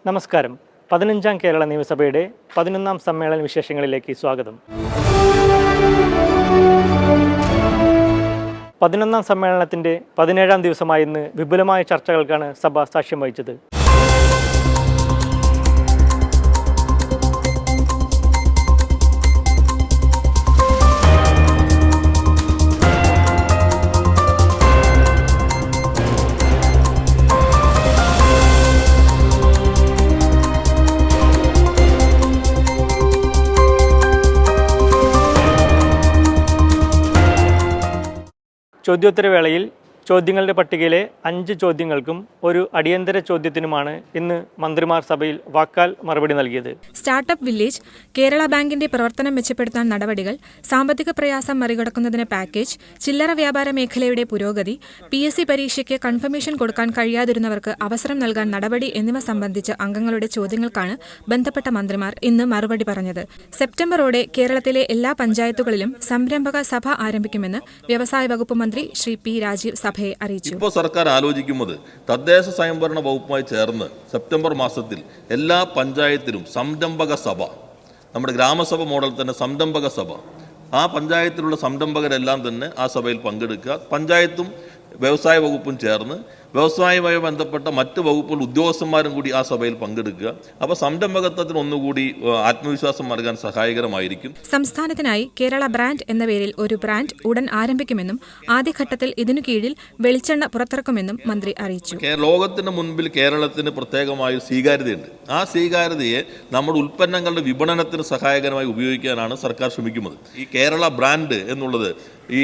നമസ്കാരം. 15ാം കേരള നിയമസഭയുടെ 11ാം സമ്മേളന വിശേഷങ്ങളിലേക്ക് സ്വാഗതം. 11ാം സമ്മേളനത്തിൻ്റെ 17ാം ദിവസമായ ഇന്ന് വിപുലമായ ചർച്ചകൾക്കാണ് സഭ സാക്ഷ്യം വഹിച്ചത്. ചോദ്യോത്തരവേളയിൽ ചോദ്യങ്ങളുടെ പട്ടികയിലെ 5 ചോദ്യങ്ങൾക്കും ഒരു അടിയന്തര ചോദ്യത്തിനുമാണ് ഇന്ന് മന്ത്രിമാർ സഭയിൽ വാക്കാൽ മറുപടി നൽകിയത്. സ്റ്റാർട്ടപ്പ് വില്ലേജ്, കേരള ബാങ്കിന്റെ പ്രവർത്തനം മെച്ചപ്പെടുത്താൻ നടപടികൾ, സാമ്പത്തിക പ്രയാസം മറികടക്കുന്നതിന് പാക്കേജ്, ചില്ലറ വ്യാപാര മേഖലയുടെ പുരോഗതി, PSC പരീക്ഷയ്ക്ക് കൺഫർമേഷൻ കൊടുക്കാൻ കഴിയാതിരുന്നവർക്ക് അവസരം നൽകാൻ നടപടി എന്നിവ സംബന്ധിച്ച് അംഗങ്ങളുടെ ചോദ്യങ്ങൾക്കാണ് ബന്ധപ്പെട്ട മന്ത്രിമാർ ഇന്ന് മറുപടി പറഞ്ഞത്. സെപ്റ്റംബറോടെ കേരളത്തിലെ എല്ലാ പഞ്ചായത്തുകളിലും സംരംഭക സഭ ആരംഭിക്കുമെന്ന് വ്യവസായ വകുപ്പ് മന്ത്രി ശ്രീ P. രാജീവ് ഇപ്പോൾ സർക്കാർ ആലോചിക്കുന്നത് തദ്ദേശ സ്വയംഭരണ വകുപ്പുമായി ചേർന്ന് സെപ്റ്റംബർ മാസത്തിൽ എല്ലാ പഞ്ചായത്തിലും സംരംഭക സഭ, നമ്മുടെ ഗ്രാമസഭ മോഡൽ തന്നെ സംരംഭക സഭ, ആ പഞ്ചായത്തിലുള്ള സംരംഭകരെല്ലാം തന്നെ ആ സഭയിൽ പങ്കെടുക്കുക. പഞ്ചായത്തും വ്യവസായ വകുപ്പും ചേർന്ന് വ്യവസായവുമായി ബന്ധപ്പെട്ട മറ്റ് വകുപ്പുകൾ ഉദ്യോഗസ്ഥന്മാരും കൂടി ആ സഭയിൽ പങ്കെടുക്കുക. അപ്പോൾ സംരംഭകത്വത്തിന് ഒന്നുകൂടി ആത്മവിശ്വാസം നൽകാൻ സഹായകരമായിരിക്കും. സംസ്ഥാനത്തിനായി കേരള ബ്രാൻഡ് എന്ന പേരിൽ ഒരു ബ്രാൻഡ് ഉടൻ ആരംഭിക്കുമെന്നും ആദ്യഘട്ടത്തിൽ ഇതിനു കീഴിൽ വെളിച്ചെണ്ണ പുറത്തിറക്കുമെന്നും മന്ത്രി അറിയിച്ചു. ലോകത്തിന് മുൻപിൽ കേരളത്തിന് പ്രത്യേകമായ സ്വീകാര്യതയുണ്ട്. ആ സ്വീകാര്യതയെ നമ്മുടെ ഉൽപ്പന്നങ്ങളുടെ വിപണനത്തിന് സഹായകരമായി ഉപയോഗിക്കാനാണ് സർക്കാർ ശ്രമിക്കുന്നത്. ഈ കേരള ബ്രാൻഡ് എന്നുള്ളത്, ഈ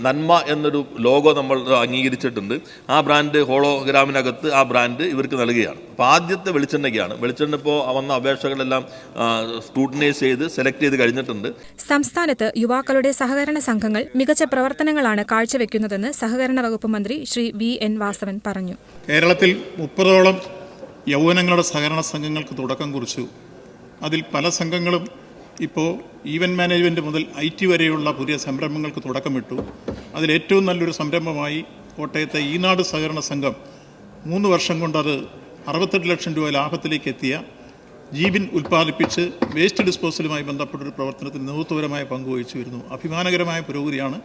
നന്മ എന്നൊരു ലോഗോ നമ്മൾ അംഗീകരിച്ചിട്ടുണ്ട്. ആ ബ്രാൻഡ് ഹോളോഗ്രാമിനകത്ത് ആ ബ്രാൻഡ് ഇവർക്ക് നൽകുകയാണ്. അപ്പോൾ ആദ്യത്തെ വെളിച്ചെണ്ണയ്ക്കാണ്. വെളിച്ചെണ്ണ ഇപ്പോൾ വന്ന അപേക്ഷകളെല്ലാം സ്ക്രൂട്ടിനൈസ് ചെയ്ത് സെലക്ട് ചെയ്ത് കഴിഞ്ഞിട്ടുണ്ട്. സംസ്ഥാനത്ത് യുവാക്കളുടെ സഹകരണ സംഘങ്ങൾ മികച്ച പ്രവർത്തനങ്ങളാണ് കാഴ്ചവെക്കുന്നതെന്ന് സഹകരണ വകുപ്പ് മന്ത്രി ശ്രീ VN വാസവൻ പറഞ്ഞു. കേരളത്തിൽ 30ഓളം യൗവനങ്ങളുടെ സഹകരണ സംഘങ്ങൾക്ക് തുടക്കം കുറിച്ചു. അതിൽ പല സംഘങ്ങളും ഇപ്പോൾ ഈവൻറ്റ് മാനേജ്മെൻറ്റ് മുതൽ IT വരെയുള്ള പുതിയ സംരംഭങ്ങൾക്ക് തുടക്കമിട്ടു. അതിലേറ്റവും നല്ലൊരു സംരംഭമായി കോട്ടയത്തെ ഈനാട് സഹകരണ സംഘം 3 വർഷം കൊണ്ട് അത് 68 ലക്ഷം രൂപ ലാഭത്തിലേക്ക് എത്തിയ ജീബിൻ ഉൽപ്പാദിപ്പിച്ച് വേസ്റ്റ് ഡിസ്പോസലുമായി ബന്ധപ്പെട്ടൊരു പ്രവർത്തനത്തിൽ നേതൃത്വപരമായ പങ്കുവഹിച്ചു വരുന്നു. അഭിമാനകരമായ പുരോഗതിയാണ്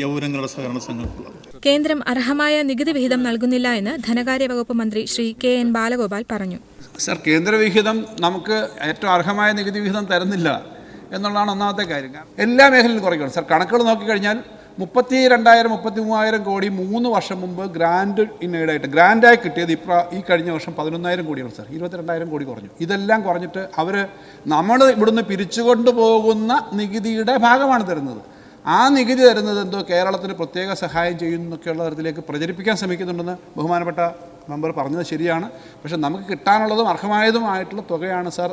യൗവനങ്ങളുടെ സഹകരണ സംഘങ്ങൾക്കുള്ളത്. കേന്ദ്രം അർഹമായ നികുതി വിഹിതം നൽകുന്നില്ല എന്ന് ധനകാര്യ വകുപ്പ് മന്ത്രി ശ്രീ KN ബാലഗോപാൽ പറഞ്ഞു. സർ, കേന്ദ്രവിഹിതം നമുക്ക് ഏറ്റവും അർഹമായ നികുതി വിഹിതം തരുന്നില്ല എന്നുള്ളതാണ് ഒന്നാമത്തെ കാര്യം. എല്ലാ മേഖലയിലും കുറയ്ക്കണം. സർ, കണക്കുകൾ നോക്കിക്കഴിഞ്ഞാൽ 32,000-33,000 കോടി 3 വർഷം മുമ്പ് ഗ്രാൻഡ് ഇന്നേഡായിട്ട് ഗ്രാൻഡായി കിട്ടിയത് ഈ കഴിഞ്ഞ വർഷം 11,000 കോടിയാണ് സർ. 22,000 കോടി കുറഞ്ഞു. ഇതെല്ലാം കുറഞ്ഞിട്ട് നമ്മൾ ഇവിടുന്ന് പിരിച്ചുകൊണ്ട് പോകുന്ന നികുതിയുടെ ഭാഗമാണ് തരുന്നത്. ആ നികുതി തരുന്നത് എന്തോ കേരളത്തിന് പ്രത്യേക സഹായം ചെയ്യുന്നൊക്കെയുള്ള തരത്തിലേക്ക് പ്രചരിപ്പിക്കാൻ ശ്രമിക്കുന്നുണ്ടെന്ന് ബഹുമാനപ്പെട്ട മെമ്പർ പറഞ്ഞത് ശരിയാണ്. പക്ഷേ നമുക്ക് കിട്ടാനുള്ളതും അർഹമായതുമായിട്ടുള്ള തുകയാണ് സർ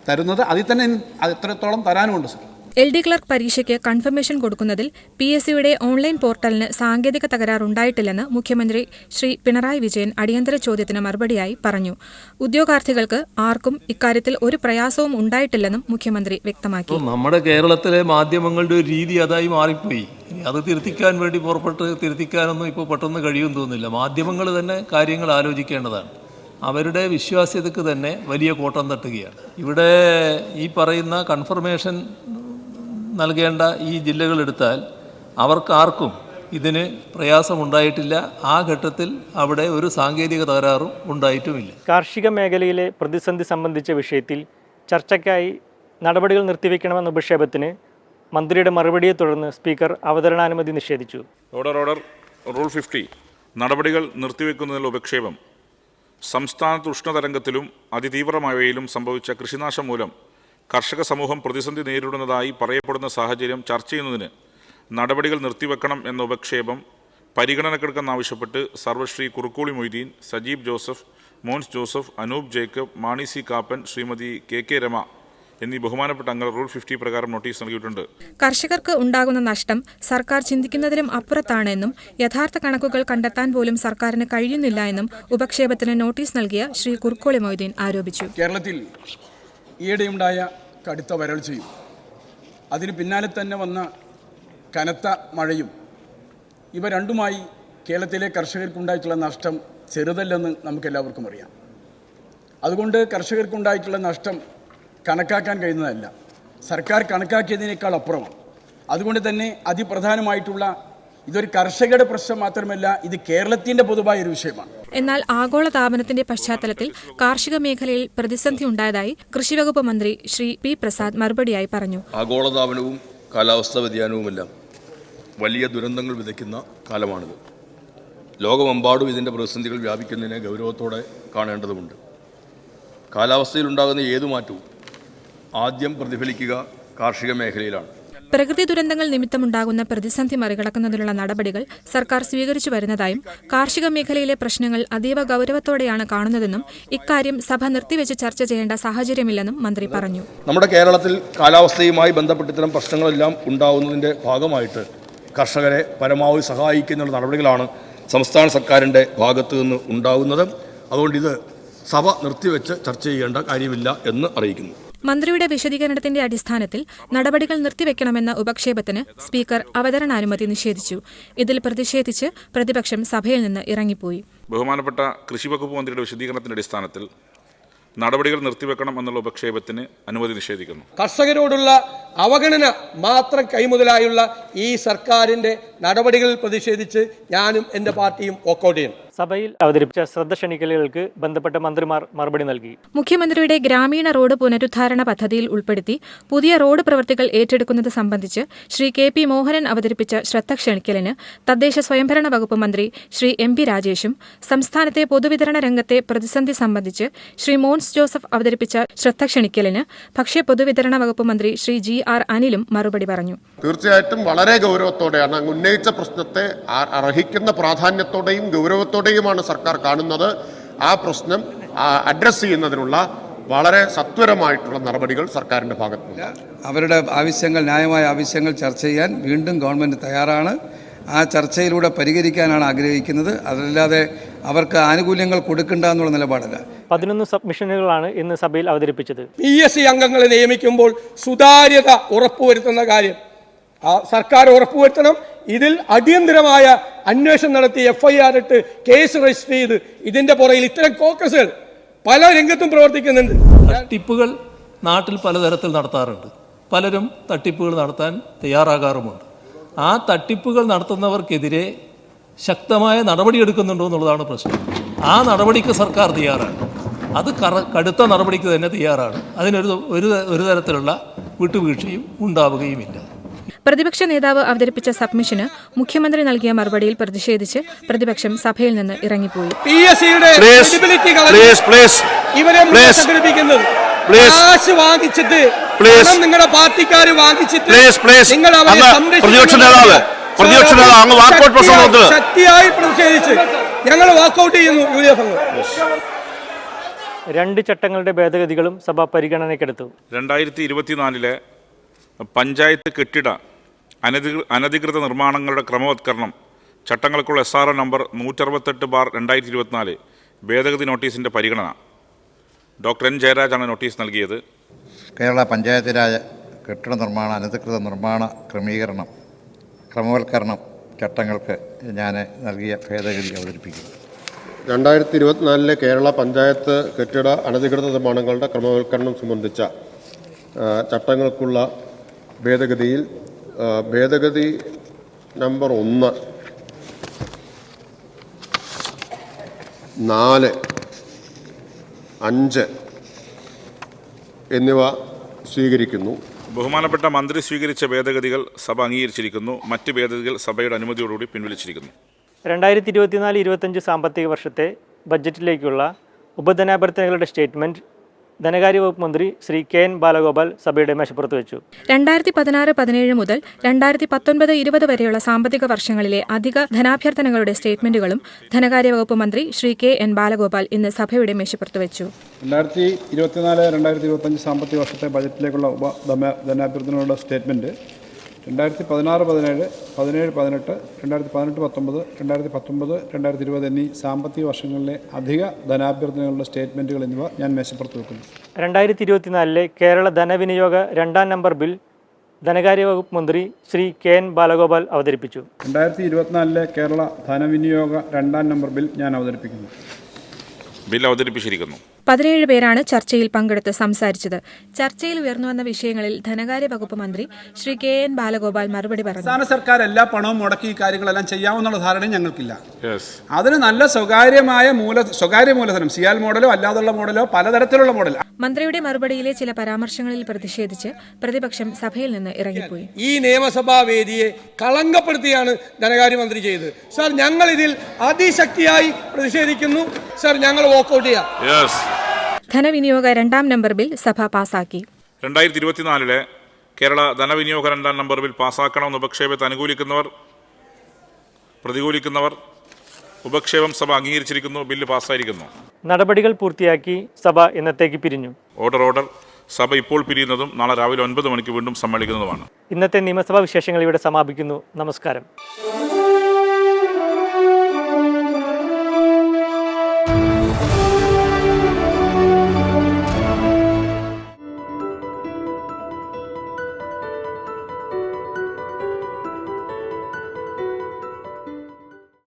തരുന്നത്. അതിൽ തന്നെ എത്രത്തോളം തരാനുമുണ്ട് സർ. LD ക്ലർക്ക് പരീക്ഷയ്ക്ക് കൺഫർമേഷൻ കൊടുക്കുന്നതിൽ PSCയുടെ ഓൺലൈൻ പോർട്ടലിന് സാങ്കേതിക തകരാറുണ്ടായിട്ടില്ലെന്ന് മുഖ്യമന്ത്രി ശ്രീ പിണറായി വിജയൻ അടിയന്തര ചോദ്യത്തിന് മറുപടിയായി പറഞ്ഞു. ഉദ്യോഗാർത്ഥികൾക്ക് ആർക്കും ഇക്കാര്യത്തിൽ ഒരു പ്രയാസവും ഉണ്ടായിട്ടില്ലെന്നും മുഖ്യമന്ത്രി വ്യക്തമാക്കി. നമ്മുടെ കേരളത്തിലെ മാധ്യമങ്ങളുടെ ഒരു രീതി അതായി മാറിപ്പോയി. അത് തിരുത്തിക്കാൻ വേണ്ടി തിരുത്തിക്കാനൊന്നും ഇപ്പോൾ പെട്ടെന്ന് കഴിയുമെന്ന് തോന്നുന്നില്ല. മാധ്യമങ്ങൾ തന്നെ കാര്യങ്ങൾ ആലോചിക്കേണ്ടതാണ്. അവരുടെ വിശ്വാസ്യതയ്ക്ക് തന്നെ വലിയ കോട്ടം തട്ടുകയാണ്. ഇവിടെ ഈ പറയുന്ന കൺഫർമേഷൻ നൽകേണ്ട ഈ ജില്ലകളെടുത്താൽ അവർക്കാർക്കും ഇതിന് പ്രയാസമുണ്ടായിട്ടില്ല. ആ ഘട്ടത്തിൽ അവിടെ ഒരു സാങ്കേതിക തകരാറും ഉണ്ടായിട്ടുമില്ല. കാർഷിക മേഖലയിലെ പ്രതിസന്ധി സംബന്ധിച്ച വിഷയത്തിൽ ചർച്ചയ്ക്കായി നടപടികൾ നിർത്തിവെക്കണമെന്ന ഉപക്ഷേപത്തിന് മന്ത്രിയുടെ മറുപടിയെ തുടർന്ന് സ്പീക്കർ അവതരണാനുമതി നിഷേധിച്ചു. ഓർഡർ റൂൾ 50 നടപടികൾ നിർത്തിവെക്കുന്നതിനുള്ള ഉപക്ഷേപം സംസ്ഥാനത്ത് ഉഷ്ണതരംഗത്തിലും അതിതീവ്രമഴയിലും സംഭവിച്ച കൃഷിനാശം മൂലം കർഷക സമൂഹം പ്രതിസന്ധി നേരിടുന്നതായി പറയപ്പെടുന്ന സാഹചര്യം ചർച്ച ചെയ്യുന്നതിന് നടപടികൾ നിർത്തിവെക്കണം എന്ന ഉപക്ഷേപം പരിഗണനക്കെടുക്കണമെന്നാവശ്യപ്പെട്ട് സർവശ്രീ കുറുക്കോളി മൊയ്തീൻ, സജീബ് ജോസഫ്, മോൻസ് ജോസഫ്, അനൂപ് ജേക്കബ്, മാണി C കാപ്പൻ, ശ്രീമതി KK രമ എന്നീ ബഹുമാനപ്പെട്ട അംഗങ്ങൾ റൂൾ 50 പ്രകാരം നോട്ടീസ് നൽകിയിട്ടുണ്ട്. കർഷകർക്ക് ഉണ്ടാകുന്ന നഷ്ടം സർക്കാർ ചിന്തിക്കുന്നതിലും അപ്പുറത്താണെന്നും യഥാർത്ഥ കണക്കുകൾ കണ്ടെത്താൻ പോലും സർക്കാരിന് കഴിയുന്നില്ല എന്നും ഉപക്ഷേപത്തിന് നോട്ടീസ് നൽകിയ ശ്രീ കുറുക്കോളി മൊയ്തീൻ ആരോപിച്ചു. കേരളത്തിൽ ഈയിടെയുണ്ടായ കടുത്ത വരൾച്ചയും അതിന് പിന്നാലെ തന്നെ വന്ന കനത്ത മഴയും ഇവ രണ്ടുമായി കേരളത്തിലെ കർഷകർക്കുണ്ടായിട്ടുള്ള നഷ്ടം ചെറുതല്ലെന്ന് നമുക്കെല്ലാവർക്കും അറിയാം. അതുകൊണ്ട് കർഷകർക്കുണ്ടായിട്ടുള്ള നഷ്ടം കണക്കാക്കാൻ കഴിയുന്നതല്ല, സർക്കാർ കണക്കാക്കിയതിനേക്കാൾ അപ്പുറമാണ്. അതുകൊണ്ട് തന്നെ അതിപ്രധാനമായിട്ടുള്ള ഇതൊരു കർഷകരുടെ പ്രശ്നം മാത്രമല്ല, ഇത് കേരളത്തിൻ്റെ പൊതുവായ ഒരു വിഷയമാണ്. എന്നാൽ ആഗോളതാപനത്തിന്റെ പശ്ചാത്തലത്തിൽ കാർഷിക മേഖലയിൽ പ്രതിസന്ധി ഉണ്ടായതായി കൃഷിവകുപ്പ് മന്ത്രി ശ്രീ പി പ്രസാദ് മറുപടിയായി പറഞ്ഞു. ആഗോളതാപനവും കാലാവസ്ഥാ വ്യതിയാനവുമെല്ലാം വലിയ ദുരന്തങ്ങൾ വിതയ്ക്കുന്ന കാലമാണിത്. ലോകമെമ്പാടും ഇതിൻ്റെ പ്രതിസന്ധികൾ വ്യാപിക്കുന്നതിനെ ഗൗരവത്തോടെ കാണേണ്ടതുണ്ട്. കാലാവസ്ഥയിലുണ്ടാകുന്ന ഏതു മാറ്റവും ആദ്യം പ്രതിഫലിക്കുക കാർഷിക മേഖലയിലാണ്. പ്രകൃതി ദുരന്തങ്ങൾ നിമിത്തമുണ്ടാകുന്ന പ്രതിസന്ധി മറികടക്കുന്നതിനുള്ള നടപടികൾ സർക്കാർ സ്വീകരിച്ചു വരുന്നതായും കാർഷിക മേഖലയിലെ പ്രശ്നങ്ങൾ അതീവ ഗൗരവത്തോടെയാണ് കാണുന്നതെന്നും ഇക്കാര്യം സഭ നിർത്തിവെച്ച് ചർച്ച ചെയ്യേണ്ട സാഹചര്യമില്ലെന്നും മന്ത്രി പറഞ്ഞു. നമ്മുടെ കേരളത്തിൽ കാലാവസ്ഥയുമായി ബന്ധപ്പെട്ട് ഇത്തരം പ്രശ്നങ്ങളെല്ലാം ഉണ്ടാകുന്നതിൻ്റെ ഭാഗമായിട്ട് കർഷകരെ പരമാവധി സഹായിക്കാനുള്ള നടപടികളാണ് സംസ്ഥാന സർക്കാരിൻ്റെ ഭാഗത്തു നിന്ന് ഉണ്ടാകുന്നത്. അതുകൊണ്ട് ഇത് സഭ നിർത്തിവെച്ച് ചർച്ച ചെയ്യേണ്ട കാര്യമില്ല എന്ന് അറിയിക്കുന്നു. മന്ത്രിയുടെ വിശദീകരണത്തിന്റെ അടിസ്ഥാനത്തിൽ നടപടികൾ നിർത്തിവെക്കണമെന്ന ഉപക്ഷേപത്തിന് സ്പീക്കർ അവതരണാനുമതി നിഷേധിച്ചു. ഇതിൽ പ്രതിഷേധിച്ച് പ്രതിപക്ഷം സഭയിൽ നിന്ന് ഇറങ്ങിപ്പോയി. ബഹുമാനപ്പെട്ട കൃഷി വകുപ്പ് മന്ത്രിയുടെ വിശദീകരണത്തിന്റെ അടിസ്ഥാനത്തിൽ നടപടികൾ നിർത്തിവെക്കണം എന്നുള്ള ഉപക്ഷേപത്തിന് അനുമതി നിഷേധിക്കുന്നു. കർഷകരോടുള്ള അവഗണന മാത്രം കൈമുതലായുള്ള ഈ സർക്കാരിന്റെ നടപടികളിൽ പ്രതിഷേധിച്ച് ഞാനും എൻ്റെ പാർട്ടിയും വോക്കൗട്ട് ചെയ്യും. സഭയിൽ അവതരിപ്പിച്ച ശ്രദ്ധ ക്ഷണിക്കലുകൾക്ക് ബന്ധപ്പെട്ട മന്ത്രിമാർ മറുപടി നൽകി. മുഖ്യമന്ത്രിയുടെ ഗ്രാമീണ റോഡ് പുനരുദ്ധാരണ പദ്ധതിയിൽ ഉൾപ്പെടുത്തി പുതിയ റോഡ് പ്രവൃത്തികൾ ഏറ്റെടുക്കുന്നത് സംബന്ധിച്ച് ശ്രീ കെ പി മോഹനൻ അവതരിപ്പിച്ച ശ്രദ്ധ ക്ഷണിക്കലിന് തദ്ദേശ സ്വയംഭരണ വകുപ്പ് മന്ത്രി ശ്രീ എം പി രാജേഷും സംസ്ഥാനത്തെ പൊതുവിതരണ രംഗത്തെ പ്രതിസന്ധി സംബന്ധിച്ച് ശ്രീ മോൻസ് ജോസഫ് അവതരിപ്പിച്ച ശ്രദ്ധ ക്ഷണിക്കലിന് ഭക്ഷ്യ പൊതുവിതരണ വകുപ്പ് മന്ത്രി ശ്രീ ജി ആർ അനിലും മറുപടി പറഞ്ഞു. തീർച്ചയായിട്ടും വളരെ ഗൗരവത്തോടെയാണ് അങ്ങ് ഉന്നയിച്ച പ്രശ്നത്തെ അർഹിക്കുന്ന പ്രാധാന്യത്തോടെയും ഗൗരവത്തോടെയുമാണ് സർക്കാർ കാണുന്നത്. ആ പ്രശ്നം അഡ്രസ് ചെയ്യുന്നതിനുള്ള വളരെ സത്വരമായിട്ടുള്ള നടപടികൾ സർക്കാരിൻ്റെ ഭാഗത്തുനിന്ന് അവരുടെ ആവശ്യങ്ങൾ, ന്യായമായ ആവശ്യങ്ങൾ ചർച്ച ചെയ്യാൻ വീണ്ടും ഗവൺമെൻറ് തയ്യാറാണ്. ആ ചർച്ചയിലൂടെ പരിഹരിക്കാനാണ് ആഗ്രഹിക്കുന്നത്. അതല്ലാതെ അവർക്ക് ആനുകൂല്യങ്ങൾ കൊടുക്കണ്ട എന്നുള്ള നിലപാടല്ല. 11 സബ്മിഷനുകളാണ് ഇന്ന് സഭയിൽ അവതരിപ്പിച്ചത്. PSC അംഗങ്ങളെ നിയമിക്കുമ്പോൾ സുതാര്യത ഉറപ്പുവരുത്തുന്ന കാര്യം സർക്കാർ ഉറപ്പുവരുത്തണം. ഇതിൽ അടിയന്തരമായ അന്വേഷണം നടത്തി FIR ഇട്ട് കേസ് രജിസ്റ്റർ ചെയ്ത് ഇതിന്റെ പുറകിൽ ഇത്തരം കോക്കസുകൾ പല രംഗത്തും പ്രവർത്തിക്കുന്നുണ്ട്. തട്ടിപ്പുകൾ നാട്ടിൽ പലതരത്തിൽ നടത്താറുണ്ട്. പലരും തട്ടിപ്പുകൾ നടത്താൻ തയ്യാറാകാറുമുണ്ട്. ആ തട്ടിപ്പുകൾ നടത്തുന്നവർക്കെതിരെ ശക്തമായ നടപടിയെടുക്കുന്നുണ്ടോ എന്നുള്ളതാണ് പ്രശ്നം. ആ നടപടിക്ക് സർക്കാർ തയ്യാറാണ്. അത് കടുത്ത നടപടിക്ക് തന്നെ തയ്യാറാണ്. ഒരു തരത്തിലുള്ള വിട്ടുവീഴ്ചയും ഉണ്ടാവുകയുമില്ല. പ്രതിപക്ഷ നേതാവ് അവതരിപ്പിച്ച സബ്മിഷന് മുഖ്യമന്ത്രി നൽകിയ മറുപടിയിൽ പ്രതിഷേധിച്ച് പ്രതിപക്ഷം സഭയിൽ നിന്ന് ഇറങ്ങിപ്പോയി. നിങ്ങളുടെ പാർട്ടിക്കാർ വാങ്ങിച്ചിട്ട് ശക്തിയായി പ്രതിഷേധിച്ച് ഞങ്ങൾ വാക്കൗട്ട് ചെയ്യുന്നു. UDF 2 ചട്ടങ്ങളുടെ ഭേദഗതികളും സഭ പരിഗണനയ്ക്കെടുത്തു. 2024 പഞ്ചായത്ത് കെട്ടിട അനധികൃത നിർമ്മാണങ്ങളുടെ ക്രമവത്കരണം ചട്ടങ്ങൾക്കുള്ള SRO നമ്പർ 168/2024 ഭേദഗതി നോട്ടീസിൻ്റെ പരിഗണന. Doctor N. ജയരാജാണ് നോട്ടീസ് നൽകിയത്. കേരള പഞ്ചായത്ത് രാജ് കെട്ടിട നിർമ്മാണ അനധികൃത നിർമ്മാണ ക്രമവത്കരണം ചട്ടങ്ങൾക്ക് ഞാൻ നൽകിയ ഭേദഗതി അവതരിപ്പിക്കുന്നു. 2024 കേരള പഞ്ചായത്ത് കെട്ടിട അനധികൃത നിർമ്മാണങ്ങളുടെ ക്രമവത്കരണം സംബന്ധിച്ച ചട്ടങ്ങൾക്കുള്ള ഭേദഗതിയിൽ ഭേദഗതി നമ്പർ 1, 4, 5 എന്നിവ സ്വീകരിക്കുന്നു. ബഹുമാനപ്പെട്ട മന്ത്രി സ്വീകരിച്ച ഭേദഗതികൾ സഭ അംഗീകരിച്ചിരിക്കുന്നു. മറ്റ് ഭേദഗതികൾ സഭയുടെ അനുമതിയോടുകൂടി പിൻവലിച്ചിരിക്കുന്നു. 2024-25 സാമ്പത്തിക വർഷത്തെ ബജറ്റിലേക്കുള്ള ഉപധനാഭ്യർത്ഥനകളുടെ സ്റ്റേറ്റ്മെന്റ് ധനകാര്യ വകുപ്പ് മന്ത്രി ശ്രീ KN ബാലഗോപാൽ സഭയുടെ മേശപ്പുറത്ത് വെച്ചു. 2016-17 മുതൽ 2019-20 വരെയുള്ള സാമ്പത്തിക വർഷങ്ങളിലെ അധിക ധനാഭ്യർത്ഥനകളുടെ സ്റ്റേറ്റ്മെന്റുകളും ധനകാര്യ വകുപ്പ് മന്ത്രി ശ്രീ KN ബാലഗോപാൽ ഇന്ന് സഭയുടെ മേശപ്പുറത്ത് വെച്ചു. 2024-2025 സാമ്പത്തിക വർഷത്തെ ബജറ്റിലേക്കുള്ള ധനാഭ്യർത്ഥനകളുടെ സ്റ്റേറ്റ്മെന്റ് 2016-17, 17-18, 2018-19, 2019-2020 എന്നീ സാമ്പത്തിക വർഷങ്ങളിലെ അധിക ധനാഭ്യർത്ഥനകളുടെ സ്റ്റേറ്റ്മെന്റുകൾ എന്നിവ ഞാൻ മേശപ്പുറത്ത് വെക്കുന്നു. 2024 കേരള ധനവിനിയോഗ 2ാം നമ്പർ ബിൽ ധനകാര്യ വകുപ്പ് മന്ത്രി ശ്രീ KN ബാലഗോപാൽ അവതരിപ്പിച്ചു. 2024 കേരള ധനവിനിയോഗ 2ാം നമ്പർ ബിൽ ഞാൻ അവതരിപ്പിക്കുന്നു. ബിൽ അവതരിപ്പിച്ചിരിക്കുന്നു. 17 പേരാണ് ചർച്ചയിൽ പങ്കെടുത്ത് സംസാരിച്ചത്. ചർച്ചയിൽ ഉയർന്നുവന്ന വിഷയങ്ങളിൽ ധനകാര്യ വകുപ്പ് മന്ത്രി ശ്രീ KN ബാലഗോപാൽ മറുപടി പറഞ്ഞു. സംസ്ഥാന സർക്കാർ എല്ലാ പണവും മുടക്കി ഈ കാര്യങ്ങളെല്ലാം ചെയ്യാവുന്ന ധാരണയും ഞങ്ങൾക്കില്ല. അതിന് നല്ല സ്വകാര്യ മൂലധനം സിയാൽ മോഡലോ അല്ലാതുള്ള മോഡലോ പലതരത്തിലുള്ള മോഡൽ. മന്ത്രിയുടെ മറുപടിയിലെ ചില പരാമർശങ്ങളിൽ പ്രതിഷേധിച്ച് പ്രതിപക്ഷം സഭയിൽ നിന്ന് ഇറങ്ങിപ്പോയി. ഈ നിയമസഭാ വേദിയെ കളങ്കപ്പെടുത്തിയാണ് ധനകാര്യമന്ത്രി ചെയ്തത്. സർ, ഞങ്ങൾ ഇതിൽ അതിശക്തിയായി പ്രതിഷേധിക്കുന്നു. സർ, ഞങ്ങൾ വോക്കൌട്ട് ചെയ്യാം. ധനവിനിയോഗ 2ാം നമ്പർ ബിൽ സഭ പാസാക്കി. 2024 കേരള ധനവിനിയോഗ 2ാം നമ്പർ ബിൽ പാസാക്കണമെന്ന് ഉപക്ഷേപത്തെ പ്രതികൂലിക്കുന്നവർ ഉപക്ഷേപം സഭ അംഗീകരിച്ചിരിക്കുന്നു. ബില്ല് പാസ്സായിരിക്കുന്നു. നടപടികൾ പൂർത്തിയാക്കി സഭ ഇന്നത്തേക്ക് പിരിഞ്ഞു. ഓർഡർ. സഭ ഇപ്പോൾ പിരിയുന്നതും നാളെ രാവിലെ 9 മണിക്ക് വീണ്ടും സമ്മേളിക്കുന്നതുമാണ്. ഇന്നത്തെ നിയമസഭാ വിശേഷങ്ങൾ ഇവിടെ സമാപിക്കുന്നു. നമസ്കാരം.